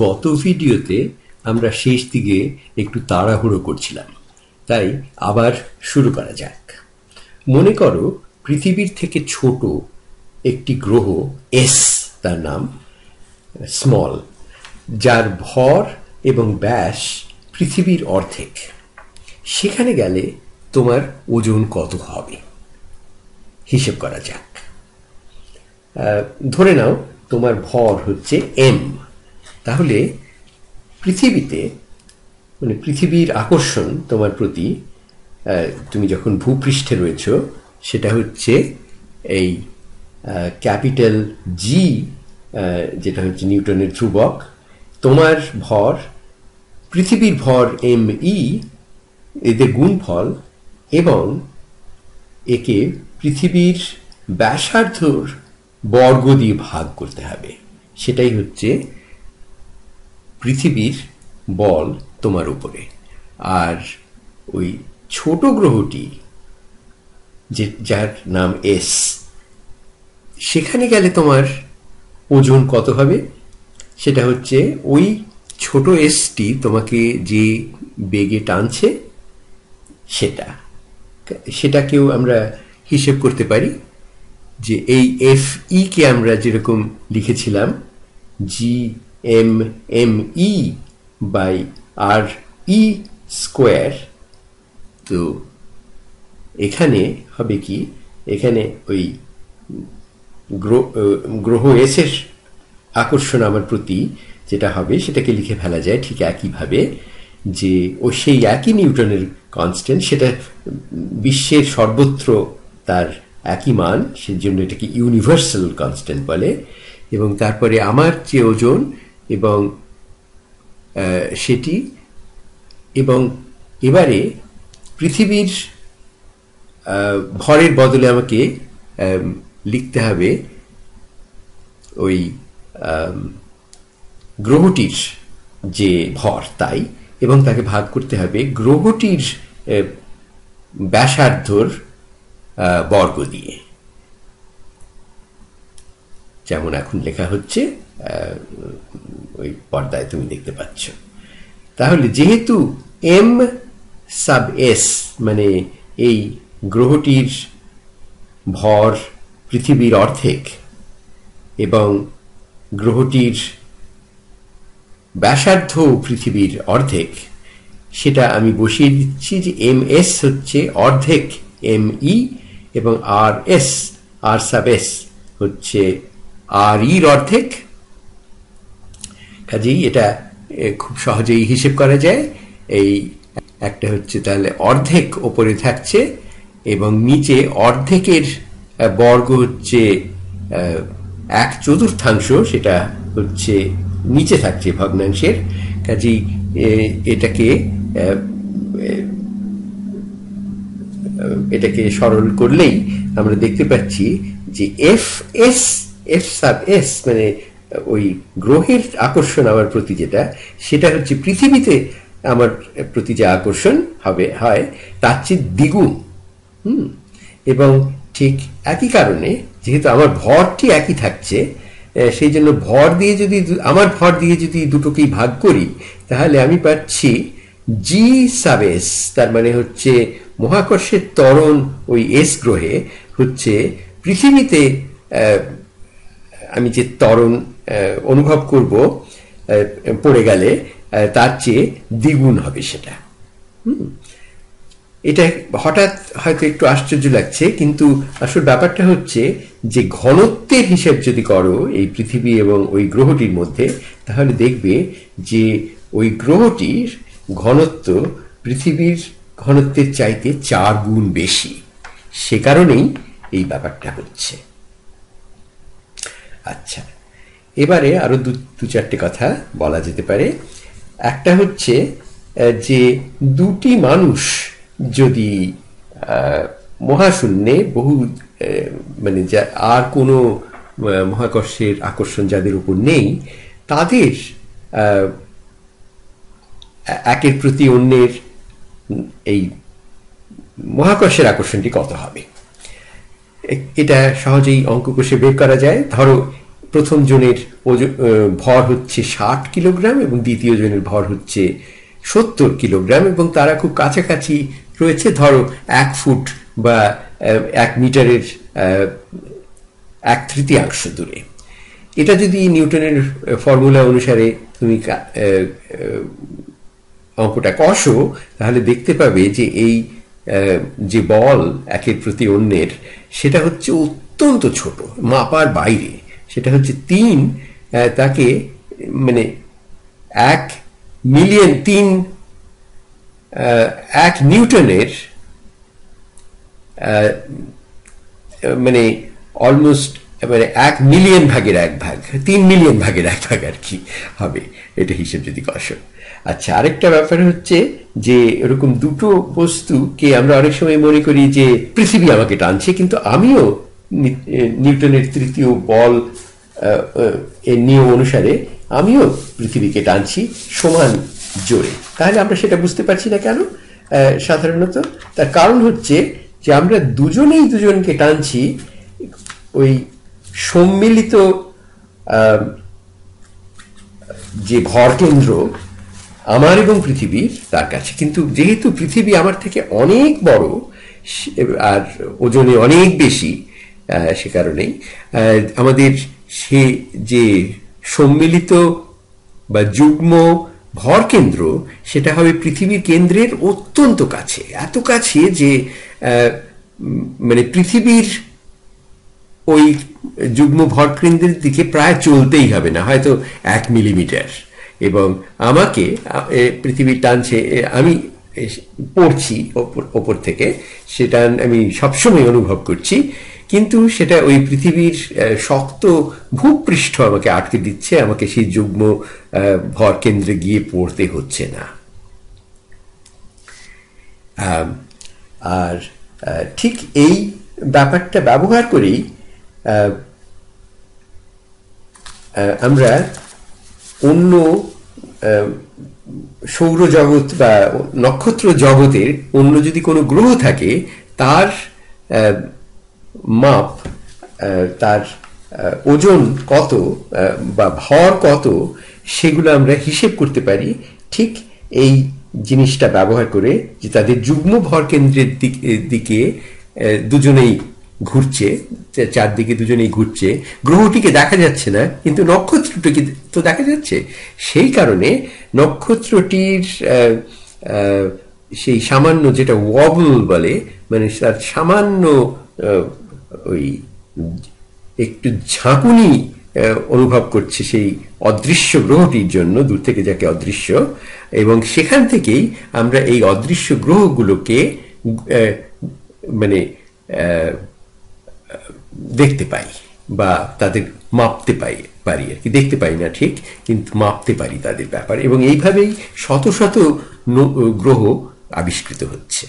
গত ভিডিওতে আমরা শেষ দিকে একটু তাড়াহুড়ো করছিলাম, তাই আবার শুরু করা যাক। মনে করো পৃথিবীর থেকে ছোট একটি গ্রহ এস, তার নাম স্মল, যার ভর এবং ব্যাস পৃথিবীর অর্ধেক। সেখানে গেলে তোমার ওজন কত হবে হিসেব করা যাক। ধরে নাও তোমার ভর হচ্ছে এম, তাহলে পৃথিবীতে মানে পৃথিবীর আকর্ষণ তোমার প্রতি, তুমি যখন ভূপৃষ্ঠে রয়েছ, সেটা হচ্ছে এই ক্যাপিটাল জি, যেটা হচ্ছে নিউটনের ধ্রুবক। তোমার ভর, পৃথিবীর ভর এম ই, এদের গুণফল, এবং একে পৃথিবীর ব্যাসার্ধর বর্গ দিয়ে ভাগ করতে হবে। সেটাই হচ্ছে পৃথিবীর বল তোমার উপরে। আর ওই ছোট গ্রহটি যার নাম এস, সেখানে গেলে তোমার ওজন কত হবে সেটা হচ্ছে ওই ছোট এসটি তোমাকে যে বেগে টানছে সেটাকেও আমরা হিসেব করতে পারি। যে এই এফ ই কে আমরা যেরকম লিখেছিলাম G M M E by R E square, তো এখানে হবে কি, এখানে ওই গ্রহ এস এর আকর্ষণ আমার প্রতি যেটা হবে সেটাকে লিখে ফেলা যায় ঠিক একইভাবে, যে ও সেই একই নিউটনের কনস্ট্যান্ট, সেটা বিশ্বের সর্বত্র তার একই মান, সেজন্য এটাকে ইউনিভার্সাল কনস্ট্যান্ট বলে। এবং তারপরে আমার যে ওজন এবং সেটি, এবং এবারে পৃথিবীর ভরের বদলে আমাকে লিখতে হবে ওই গ্রহটির যে ভর তাই, এবং তাকে ভাগ করতে হবে গ্রহটির ব্যাসার্ধর বর্গ দিয়ে, যেমন এখন লেখা হচ্ছে ওই পর্দায় তুমি দেখতে পাচ্ছ। তাহলে যেহেতু এম সাব এস মানে এই গ্রহটির ভর পৃথিবীর অর্ধেক এবং গ্রহটির ব্যাসার্ধ পৃথিবীর অর্ধেক, সেটা আমি বসিয়ে দিচ্ছি যে এম এস হচ্ছে অর্ধেক এম ই, এবং আর এস, আর সাব এস হচ্ছে আর ইর অর্ধেক। কাজেই এটা খুব সহজেই হিসেব করা যায়। এই একটা হচ্ছে তাহলে অর্ধেক ওপরে থাকছে এবং নিচে অর্ধেকের বর্গ হচ্ছে 1/4, সেটা হচ্ছে নিচে থাকছে ভগ্নাংশের। কাজেই এটাকে সরল করলেই আমরা দেখতে পাচ্ছি যে F S, F sub S মানে ওই গ্রহের আকর্ষণ আমার প্রতি যেটা, সেটা হচ্ছে পৃথিবীতে আমার প্রতি যে আকর্ষণ হয় তার চেয়ে দ্বিগুণ। এবং ঠিক একই কারণে যেহেতু আমার ভরটি একই থাকছে, সেই জন্য আমার ভর দিয়ে যদি দুটোকেই ভাগ করি, তাহলে আমি পাচ্ছি জি সাব এস, তার মানে হচ্ছে মহাকর্ষের ত্বরণ ওই এস গ্রহে হচ্ছে পৃথিবীতে আমি যে ত্বরণ অনুভব করব পড়ে গেলে তার চেয়ে দ্বিগুণ হবে সেটা। এটা হঠাৎ হয়তো একটু আশ্চর্য লাগছে, কিন্তু আসল ব্যাপারটা হচ্ছে যে ঘনত্বের হিসেব যদি করো এই পৃথিবী এবং ওই গ্রহটির মধ্যে, তাহলে দেখবে যে ওই গ্রহটির ঘনত্ব পৃথিবীর ঘনত্বের চাইতে 4 গুণ বেশি। সে কারণেই এই ব্যাপারটা হচ্ছে। আচ্ছা, এবারে আরো দু চারটে কথা বলা যেতে পারে। একটা হচ্ছে যে দুটি মানুষ যদি মহাশূন্যে বহু মানে আর কোনো মহাকর্ষের আকর্ষণ যাদের উপর নেই, তাদের একের প্রতি অন্যের এই মহাকর্ষের আকর্ষণটি কত হবে, এটা সহজেই অঙ্ক কষে বের করা যায়। ধরো প্রথম জনের ভর হচ্ছে 60 কিলোগ্রাম এবং দ্বিতীয় জনের ভর হচ্ছে 70 কিলোগ্রাম, এবং তারা খুব কাছাকাছি রয়েছে, ধরো 1 ফুট বা 1 মিটারের 1/3 দূরে। এটা যদি নিউটনের ফর্মুলা অনুসারে তুমি অঙ্কটা কষো, তাহলে দেখতে পাবে যে এই যে বল একের প্রতি অন্যের, সেটা হচ্ছে অত্যন্ত ছোট, মাপার বাইরে। সেটা হচ্ছে 3 তাকে মানে 1 মিলিয়ন 1 নিউটনের মানে অলমোস্ট মানে 1 মিলিয়ন ভাগের 1 ভাগ, 3 মিলিয়ন ভাগের 1 ভাগ আর কি হবে এটা হিসেব যদি কষো। আচ্ছা, আরেকটা ব্যাপার হচ্ছে যে এরকম দুটো বস্তুকে আমরা অনেক সময় মনে করি যে পৃথিবী আমাকে টানছে, কিন্তু আমিও নিউটনের তৃতীয় বল এর নিয়ম অনুসারে আমিও পৃথিবীকে টানছি সমান জোরে। তাহলে আমরা সেটা বুঝতে পারছি না কেন? সাধারণত তার কারণ হচ্ছে যে আমরা দুজনেই দুজনকে টানছি ওই সম্মিলিত যে ভর কেন্দ্র আমার এবং পৃথিবীর তার কাছে। কিন্তু যেহেতু পৃথিবী আমার থেকে অনেক বড় আর ওজনে অনেক বেশি, সে কারণেই আমাদের সে যে সম্মিলিত বা যুগ্ম ভর কেন্দ্র, সেটা হবে পৃথিবীর কেন্দ্রের অত্যন্ত কাছে, এত কাছে যে মানে পৃথিবীর ওই যুগ্ম ভর কেন্দ্রের দিকে প্রায় চলতেই হবে না, হয়তো 1 মিলিমিটার, এবং আমাকে পৃথিবীর টানছে, আমি পড়ছি ওপর থেকে, সেটা আমি সবসময় অনুভব করছি, কিন্তু সেটা ওই পৃথিবীর শক্ত ভূপৃষ্ঠ আমাকে আটকে দিচ্ছে, আমাকে সেই যুগ্ম ভর কেন্দ্রে গিয়ে পড়তে হচ্ছে না। আর ঠিক এই ব্যাপারটা ব্যবহার করেই আমরা অন্য সৌরজগৎ বা নক্ষত্র জগতের অন্য যদি কোনো গ্রহ থাকে, তার মাপ, তার ওজন কত বা ভর কত, সেগুলো আমরা হিসেব করতে পারি ঠিক এই জিনিসটা ব্যবহার করে, যে তাদের যুগ্ম ভর কেন্দ্রের দিকে দুজনেই ঘুরছে, চারদিকে দুজনেই ঘুরছে। গ্রহটিকে দেখা যাচ্ছে না, কিন্তু নক্ষত্রটিকে তো দেখা যাচ্ছে। সেই কারণে নক্ষত্রটির সেই সামান্য, যেটা ওয়াবল বলে, মানে তার সামান্য ওই একটু ঝাঁকুনি অনুভব করছে সেই অদৃশ্য গ্রহটির জন্য, দূর থেকে যাকে অদৃশ্য, এবং সেখান থেকেই আমরা এই অদৃশ্য গ্রহগুলোকে মানে দেখতে পাই বা তাদের মাপতে পারি আর কি। দেখতে পাই না ঠিক, কিন্তু মাপতে পারি তাদের ব্যাপার, এবং এইভাবেই শত শত গ্রহ আবিষ্কৃত হচ্ছে।